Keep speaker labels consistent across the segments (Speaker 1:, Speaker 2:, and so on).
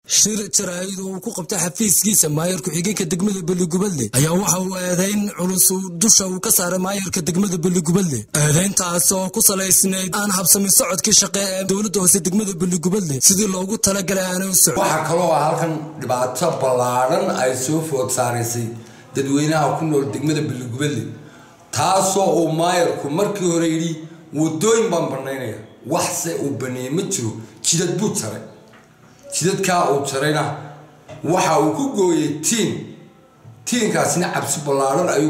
Speaker 1: shir jaraa'id oo ku qabtay xafiiskiisa maayarku xigeenka degmada Balligubadle ayaa waxa uu eedayn culus dusha uu ka saaray maayarka degmada Balligubadle eedayntaas oo ku salaysnayd aan habsamin socodkii shaqo ee dawladda hoose degmada Balligubadle sidii loogu talagalay aanay u socon
Speaker 2: waxa kale oo halkan dhibaato ballaaran ay soo food saareysay dadweynaha ku nool degmada Balligubadle taasoo uu maayarku markii hore yiri wadooyin baan banaynaya wax se uu baneeyay ma jiro jidad buu taray jidadka uu tarayna waxa uu ku gooyay tiinkaasina cabsi ballaaran ay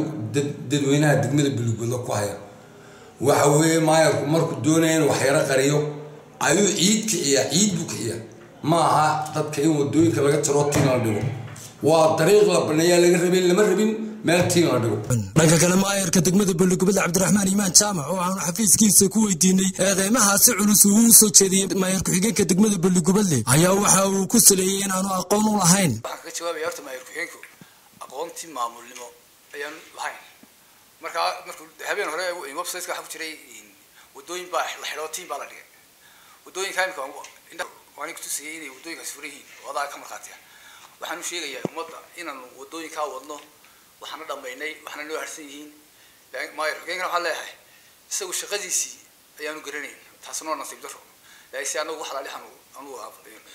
Speaker 2: dadweynaha degmada Balligubadle ku haya waxa weeye maayarku markuu doonayay wax yara qariyo ayuu ciid buu kiciyaa ma aha dadka in wadooyinka laga tiro tiin la dhigo waa dariiq la baneeyaa laga rabin lama rabin meel tiin la dhigo
Speaker 1: dhanka kale maayarka degmada Balligubadle Cabdiraxmaan Iimaan Jaamac oo aan xafiiskiisa ku weydiinay eedeymahaasi culus uu soo jeediyay maayarku xigeenka degmada Balligubadle ayaa waxa uu ku saleeyay in aanu aqoon u lahayn
Speaker 3: waxaan ka jawaabay horta maayarku xigeenku aqoontii maamulnimo ayaan lahayn markuu habeen hore website-ka waxa ku jiray wadooyin baa la xidho tiin baa la dhigay wadooyinka imika waan ku tusiyay inay wadooyinkaas furan yihiin wadaa ka marqaatiya waxaan u sheegayaa ummadda inaan wadooyinka wadno waxaan dhamaynay waxaan loo harsan yihiin maayar xigeenka waxa leeyahay isagu shaqadiisii ayaanu garanayn taasna waa nasiib daro laakiin anagu waxa la leeyahay anu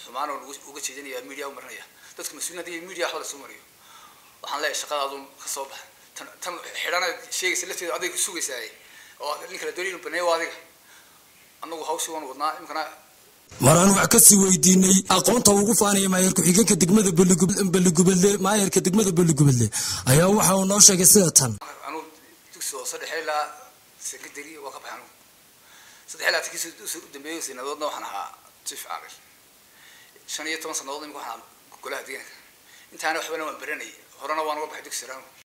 Speaker 3: xumaan oo uga jeedinaya media u marinaya dadka mas'uuliyiinta iyo media waxa la soo mariyo waxaan leeyahay shaqadaadu ka soo bax tan xidhana sheegaysa lafteeda adeeg ku sugaysaa oo ninka la doonayay baneeyo adiga anagu hawsha waan wadnaa imkana
Speaker 1: maraan wax ka sii weydiinay aqoonta ugu faanaya maayarku xigeenka degmada Balligubadle maayarka degmada Balligubadle ayaa waxa uu noo sheegay sida tan
Speaker 3: anu dugsi oo sadexeela secondary waa ka baxan sadexeela tikisi u dambeeyay sanadoodna waxaan ahaa chief caaqil 15 sanadood imika waxaan golaha deegaanka intaana waxba waan baranay horena waan uga baxay dugsi raan